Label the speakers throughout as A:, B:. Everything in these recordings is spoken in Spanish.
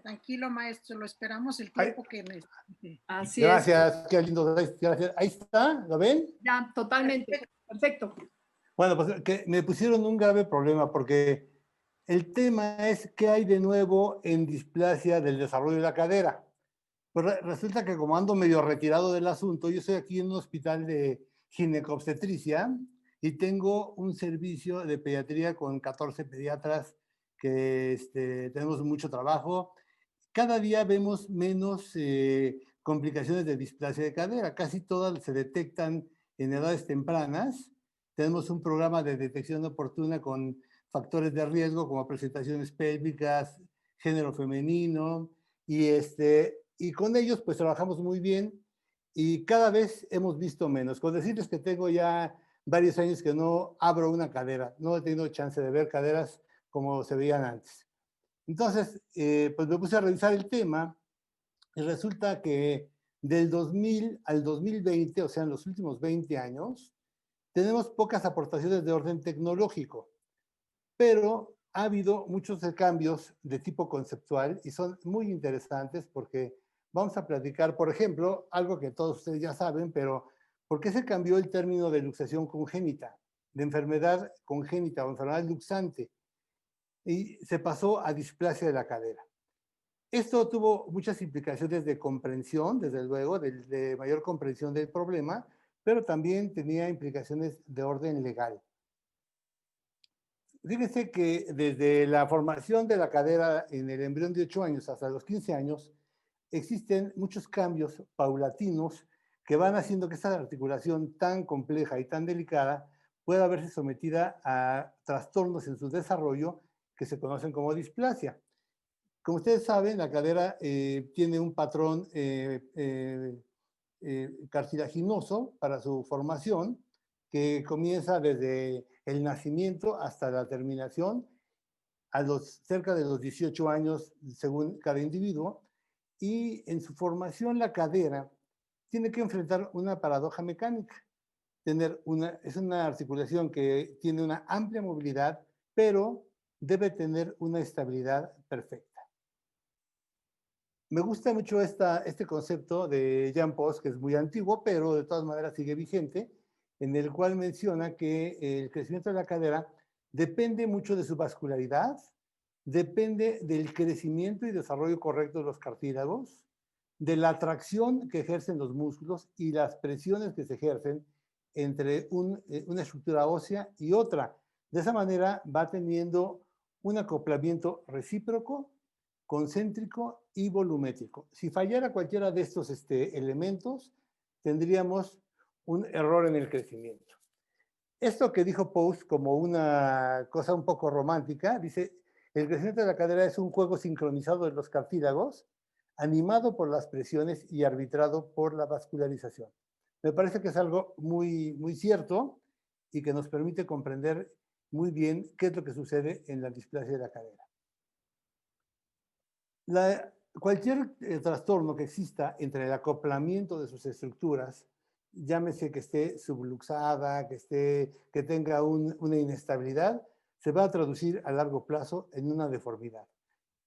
A: Tranquilo, maestro, lo esperamos el
B: Ay,
A: tiempo que necesite.
C: Así es,
B: gracias, qué lindo. Gracias. Ahí está, ¿lo ven?
C: ya, totalmente. Perfecto.
B: Bueno, pues que me pusieron un grave problema porque el tema es qué hay de nuevo en displasia del desarrollo de la cadera. Pues resulta que como ando medio retirado del asunto, yo estoy aquí en un hospital de ginecobstetricia y tengo un servicio de pediatría con 14 pediatras que tenemos mucho trabajo. Cada día vemos menos complicaciones de displasia de cadera. Casi todas se detectan en edades tempranas. Tenemos un programa de detección oportuna con factores de riesgo como presentaciones pélvicas, género femenino, y con ellos pues trabajamos muy bien y cada vez hemos visto menos. Con decirles que tengo ya varios años que no abro una cadera, no he tenido chance de ver caderas como se veían antes. Entonces, pues me puse a revisar el tema y resulta que del 2000 al 2020, o sea, en los últimos 20 años, tenemos pocas aportaciones de orden tecnológico, pero ha habido muchos cambios de tipo conceptual y son muy interesantes porque vamos a platicar, por ejemplo, algo que todos ustedes ya saben, pero ¿por qué se cambió el término de luxación congénita, de enfermedad congénita o enfermedad luxante? Y se pasó a displasia de la cadera. Esto tuvo muchas implicaciones de comprensión, desde luego, de mayor comprensión del problema, pero también tenía implicaciones de orden legal. Fíjense que desde la formación de la cadera en el embrión de 8 años hasta los 15 años, existen muchos cambios paulatinos que van haciendo que esta articulación tan compleja y tan delicada pueda verse sometida a trastornos en su desarrollo que se conocen como displasia. Como ustedes saben, la cadera tiene un patrón cartilaginoso para su formación, que comienza desde el nacimiento hasta la terminación, cerca de los 18 años según cada individuo, y en su formación la cadera tiene que enfrentar una paradoja mecánica. Es una articulación que tiene una amplia movilidad, pero debe tener una estabilidad perfecta. Me gusta mucho este concepto de Jean Post, que es muy antiguo, pero de todas maneras sigue vigente, en el cual menciona que el crecimiento de la cadera depende mucho de su vascularidad, depende del crecimiento y desarrollo correcto de los cartílagos, de la tracción que ejercen los músculos y las presiones que se ejercen entre una estructura ósea y otra. De esa manera va teniendo un acoplamiento recíproco, concéntrico y volumétrico. Si fallara cualquiera de estos elementos, tendríamos un error en el crecimiento. Esto que dijo Post como una cosa un poco romántica, dice, el crecimiento de la cadera es un juego sincronizado de los cartílagos, animado por las presiones y arbitrado por la vascularización. Me parece que es algo muy, muy cierto y que nos permite comprender muy bien qué es lo que sucede en la displasia de la cadera. Cualquier trastorno que exista entre el acoplamiento de sus estructuras, llámese que esté subluxada, que tenga una inestabilidad, se va a traducir a largo plazo en una deformidad.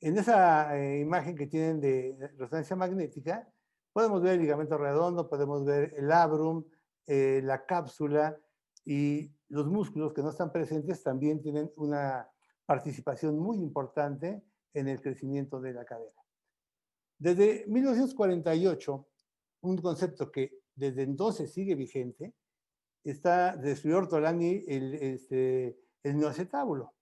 B: En esa imagen que tienen de resonancia magnética, podemos ver el ligamento redondo, podemos ver el labrum, la cápsula y los músculos que no están presentes también tienen una participación muy importante en el crecimiento de la cadera. Desde 1948, un concepto que desde entonces sigue vigente, está de Sri Ortolani el neoacetábulo.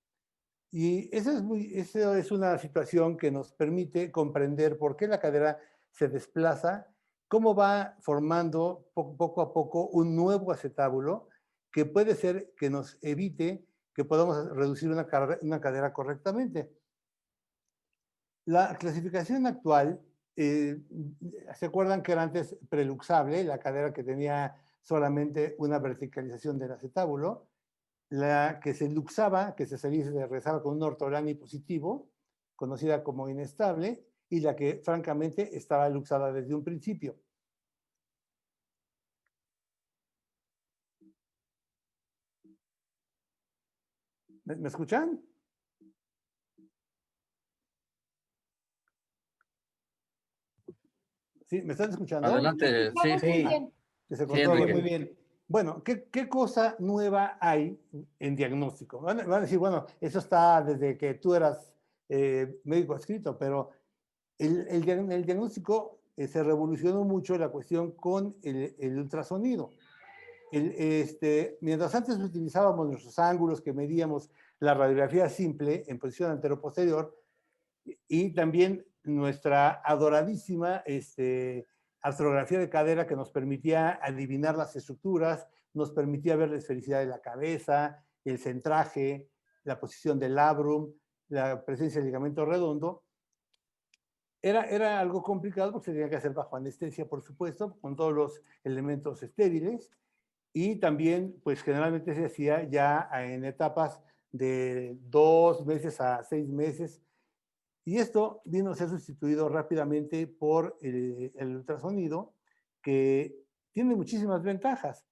B: Y eso es una situación que nos permite comprender por qué la cadera se desplaza, cómo va formando poco a poco un nuevo acetábulo que puede ser que nos evite que podamos reducir una cadera correctamente. La clasificación actual, ¿se acuerdan que era antes preluxable, la cadera que tenía solamente una verticalización del acetábulo? La que se luxaba, que se regresaba con un ortolani positivo, conocida como inestable, y la que francamente estaba luxada desde un principio. ¿Me escuchan? ¿Sí? ¿Me están escuchando?
D: Adelante, sí,
C: Vamos muy
E: Sí.
C: bien.
B: Que se
D: Sí,
B: cortó
E: Muy bien,
D: Enrique.
E: muy
B: ahí.
E: bien.
B: Bueno, ¿qué cosa nueva hay en diagnóstico? Van a decir, bueno, eso está desde que tú eras médico adscrito, pero el diagnóstico se revolucionó mucho la cuestión con el ultrasonido. Mientras antes utilizábamos nuestros ángulos que medíamos la radiografía simple en posición antero-posterior y también nuestra adoradísima artrografía de cadera que nos permitía adivinar las estructuras, nos permitía ver la esfericidad de la cabeza, el centraje, la posición del labrum, la presencia del ligamento redondo. Era algo complicado porque se tenía que hacer bajo anestesia, por supuesto, con todos los elementos estériles. Y también, pues generalmente se hacía ya en etapas de 2 meses a 6 meses. Y esto vino a ser sustituido rápidamente por el ultrasonido, que tiene muchísimas ventajas.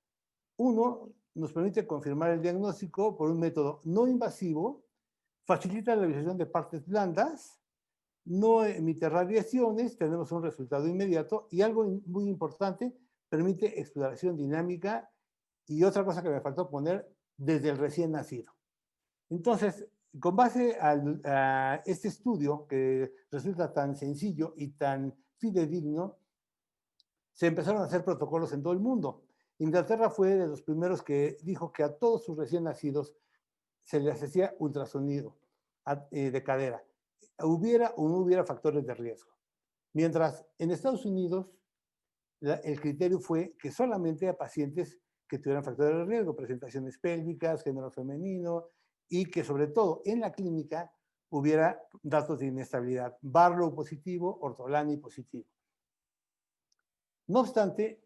B: Uno, nos permite confirmar el diagnóstico por un método no invasivo, facilita la visualización de partes blandas, no emite radiaciones, tenemos un resultado inmediato y algo muy importante, permite exploración dinámica y otra cosa que me faltó poner, desde el recién nacido. Entonces, con base a este estudio que resulta tan sencillo y tan fidedigno, se empezaron a hacer protocolos en todo el mundo. Inglaterra fue de los primeros que dijo que a todos sus recién nacidos se les hacía ultrasonido de cadera, hubiera o no hubiera factores de riesgo. Mientras en Estados Unidos el criterio fue que solamente a pacientes que tuvieran factores de riesgo, presentaciones pélvicas, género femenino, y que sobre todo en la clínica hubiera datos de inestabilidad, Barlow positivo, Ortolani positivo. No obstante,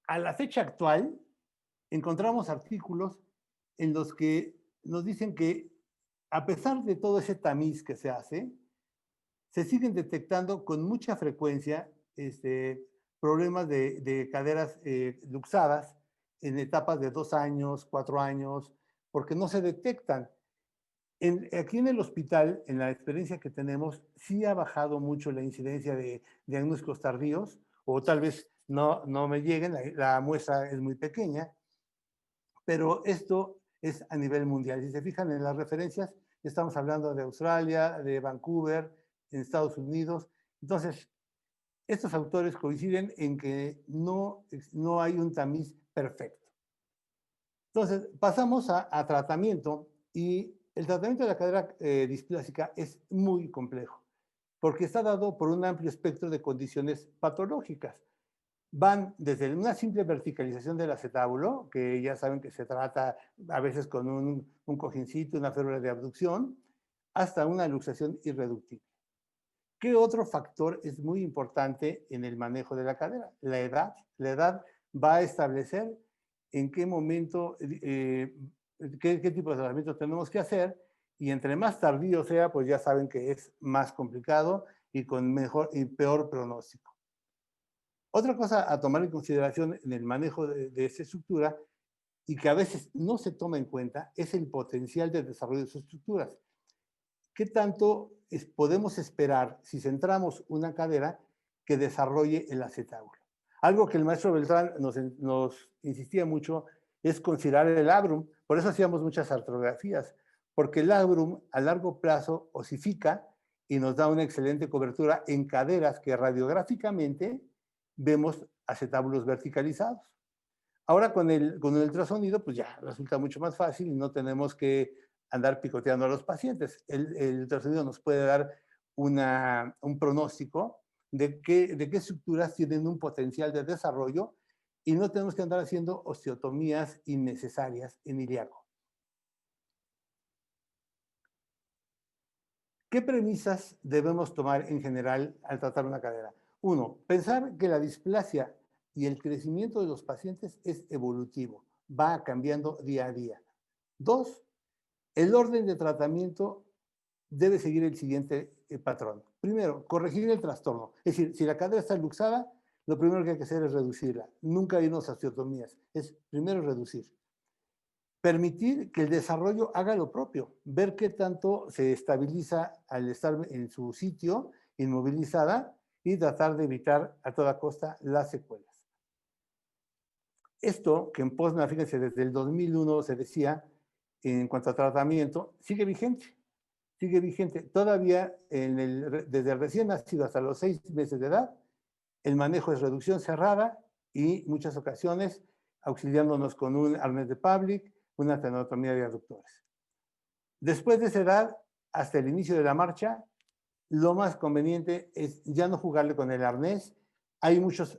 B: a la fecha actual encontramos artículos en los que nos dicen que a pesar de todo ese tamiz que se hace, se siguen detectando con mucha frecuencia problemas de caderas luxadas en etapas de 2 años, 4 años, porque no se detectan. Aquí en el hospital, en la experiencia que tenemos, sí ha bajado mucho la incidencia de diagnósticos tardíos, o tal vez no me lleguen, la muestra es muy pequeña, pero esto es a nivel mundial. Si se fijan en las referencias, estamos hablando de Australia, de Vancouver, en Estados Unidos. Entonces, estos autores coinciden en que no hay un tamiz perfecto. Entonces, pasamos a tratamiento y el tratamiento de la cadera displásica es muy complejo porque está dado por un amplio espectro de condiciones patológicas. Van desde una simple verticalización del acetábulo, que ya saben que se trata a veces con un cojincito, una férula de abducción, hasta una luxación irreductible. ¿Qué otro factor es muy importante en el manejo de la cadera? La edad. La edad va a establecer en qué momento, qué tipo de tratamiento tenemos que hacer, y entre más tardío sea, pues ya saben que es más complicado y con mejor y peor pronóstico. Otra cosa a tomar en consideración en el manejo de esta estructura y que a veces no se toma en cuenta es el potencial de desarrollo de sus estructuras. ¿Qué tanto podemos esperar si centramos una cadera que desarrolle el acetábulo? Algo que el maestro Beltrán nos insistía mucho es considerar el labrum. Por eso hacíamos muchas artrografías, porque el labrum a largo plazo osifica y nos da una excelente cobertura en caderas que radiográficamente vemos acetábulos verticalizados. Ahora con el ultrasonido, pues ya resulta mucho más fácil y no tenemos que andar picoteando a los pacientes. El ultrasonido nos puede dar un pronóstico de qué estructuras tienen un potencial de desarrollo y no tenemos que andar haciendo osteotomías innecesarias en ilíaco. ¿Qué premisas debemos tomar en general al tratar una cadera? Uno, pensar que la displasia y el crecimiento de los pacientes es evolutivo, va cambiando día a día. Dos, el orden de tratamiento debe seguir el siguiente patrón. Primero, corregir el trastorno. Es decir, si la cadera está luxada, lo primero que hay que hacer es reducirla. Nunca irnos a osteotomías. Es primero reducir. Permitir que el desarrollo haga lo propio. Ver qué tanto se estabiliza al estar en su sitio, inmovilizada, y tratar de evitar a toda costa las secuelas. Esto que en POSNA, fíjense, desde el 2001 se decía en cuanto a tratamiento, sigue vigente. Sigue vigente. Todavía desde el recién nacido hasta los 6 meses de edad, el manejo es reducción cerrada y muchas ocasiones auxiliándonos con un arnés de Pavlik, una tenotomía de aductores. Después de esa edad, hasta el inicio de la marcha, lo más conveniente es ya no jugarle con el arnés. Hay muchos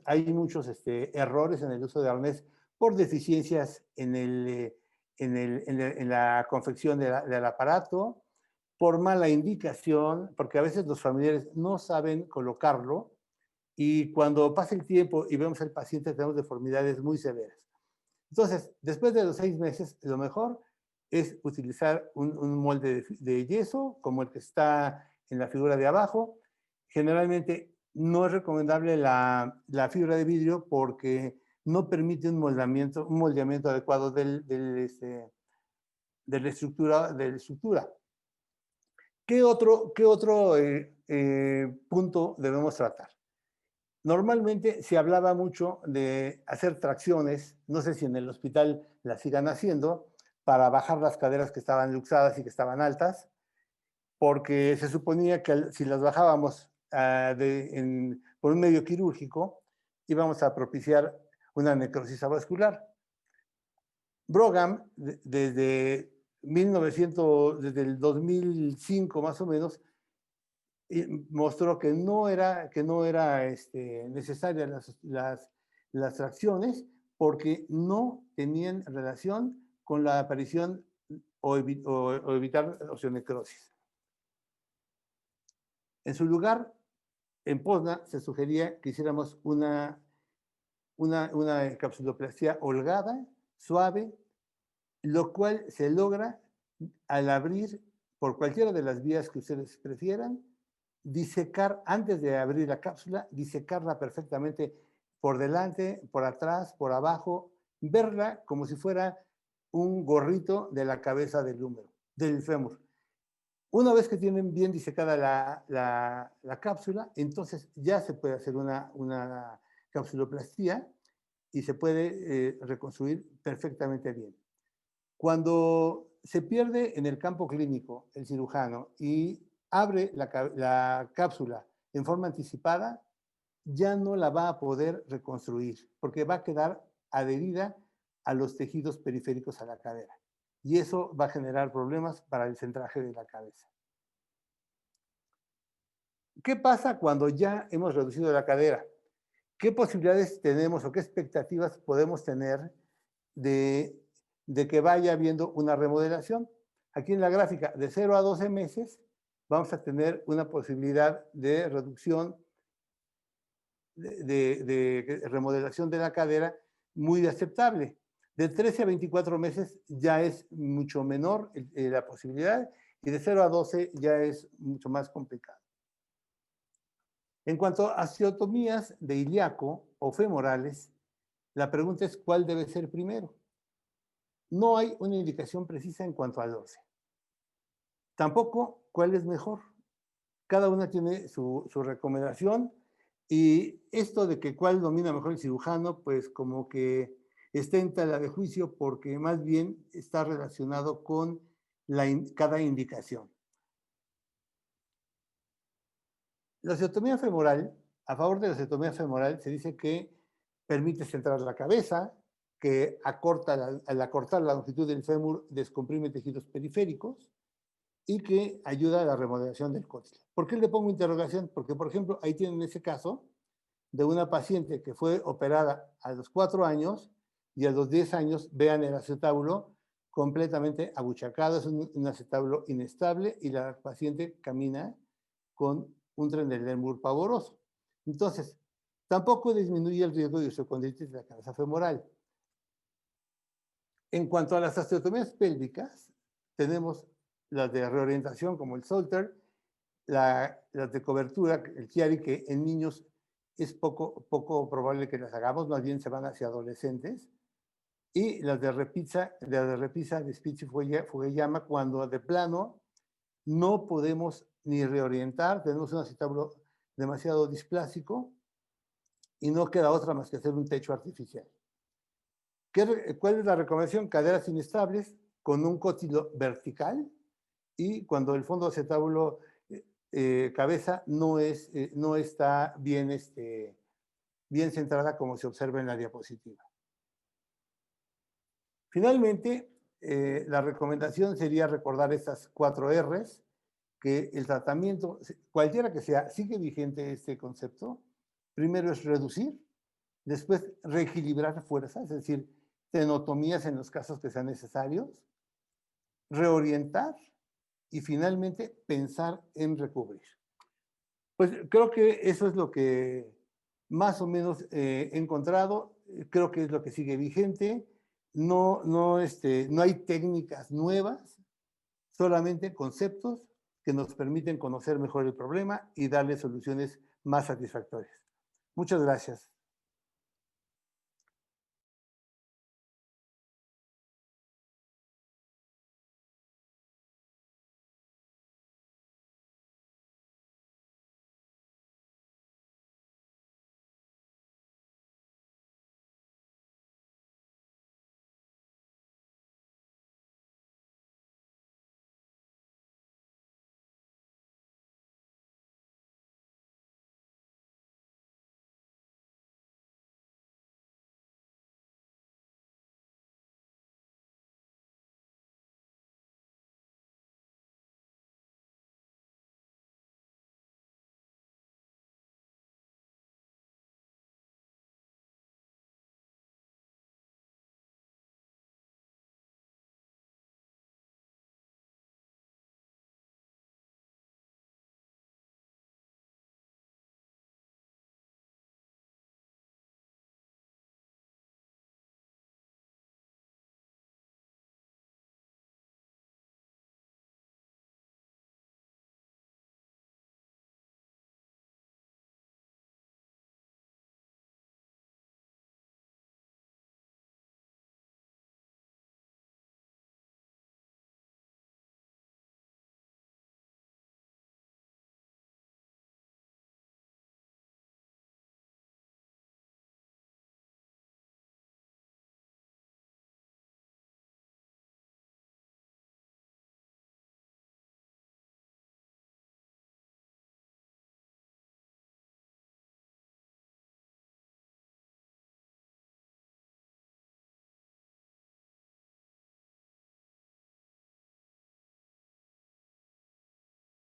B: errores en el uso de arnés por deficiencias en la confección del aparato, por mala indicación, porque a veces los familiares no saben colocarlo y cuando pasa el tiempo y vemos al paciente tenemos deformidades muy severas. Entonces, después de los 6 meses, lo mejor es utilizar un molde de yeso, como el que está en la figura de abajo. Generalmente no es recomendable la fibra de vidrio porque no permite un moldeamiento adecuado de la estructura. ¿Qué otro punto debemos tratar? Normalmente se hablaba mucho de hacer tracciones, no sé si en el hospital las sigan haciendo, para bajar las caderas que estaban luxadas y que estaban altas, porque se suponía que si las bajábamos por un medio quirúrgico, íbamos a propiciar una necrosis avascular. Brougham, desde el 2005 más o menos, mostró que no era necesaria las tracciones porque no tenían relación con la aparición o evitar osteonecrosis. En su lugar, en POSNA se sugería que hiciéramos una capsuloplastia holgada, suave, lo cual se logra al abrir por cualquiera de las vías que ustedes prefieran, disecar, antes de abrir la cápsula, disecarla perfectamente por delante, por atrás, por abajo, verla como si fuera un gorrito de la cabeza del húmero, del fémur. Una vez que tienen bien disecada la cápsula, entonces ya se puede hacer una capsuloplastía y se puede reconstruir perfectamente bien. Cuando se pierde en el campo clínico el cirujano y abre la cápsula en forma anticipada, ya no la va a poder reconstruir porque va a quedar adherida a los tejidos periféricos a la cadera. Y eso va a generar problemas para el centraje de la cabeza. ¿Qué pasa cuando ya hemos reducido la cadera? ¿Qué posibilidades tenemos o qué expectativas podemos tener de que vaya habiendo una remodelación? Aquí en la gráfica, de 0 a 12 meses, vamos a tener una posibilidad de reducción de remodelación de la cadera muy aceptable. De 13 a 24 meses ya es mucho menor la posibilidad y de 0 a 12 ya es mucho más complicado. En cuanto a osteotomías de ilíaco o femorales, la pregunta es ¿cuál debe ser primero? No hay una indicación precisa en cuanto al 12. Tampoco cuál es mejor. Cada una tiene su recomendación y esto de que cuál domina mejor el cirujano, pues como que está en tela de juicio porque más bien está relacionado con cada indicación. La osteotomía femoral, a favor de la osteotomía femoral, se dice que permite centrar la cabeza, que al acortar la longitud del fémur descomprime tejidos periféricos y que ayuda a la remodelación del cóccix. ¿Por qué le pongo interrogación? Porque, por ejemplo, ahí tienen ese caso de una paciente que fue operada a los 4 años y a los 10 años, vean el acetábulo completamente abuchacado, es un acetábulo inestable y la paciente camina con un Trendelenburg pavoroso. Entonces, tampoco disminuye el riesgo de osteocondritis de la cabeza femoral. En cuanto a las osteotomías pélvicas, tenemos las de reorientación como el Salter, las de cobertura, el Chiari, que en niños es poco probable que las hagamos, más bien se van hacia adolescentes, y las de repisa, de Spitz Fugiyama, cuando de plano no podemos ni reorientar, tenemos un acetábulo demasiado displásico y no queda otra más que hacer un techo artificial. ¿Cuál es la recomendación? Caderas inestables con un cótilo vertical y cuando el fondo acetábulo cabeza no está bien, bien centrada como se observa en la diapositiva. Finalmente, la recomendación sería recordar estas 4 R's, que el tratamiento, cualquiera que sea, sigue vigente este concepto. Primero es reducir, después reequilibrar fuerzas, es decir, tenotomías en los casos que sean necesarios, reorientar y finalmente pensar en recubrir. Pues creo que eso es lo que más o menos he encontrado, creo que es lo que sigue vigente. No hay técnicas nuevas, solamente conceptos que nos permiten conocer mejor el problema y darle soluciones más satisfactorias. Muchas gracias.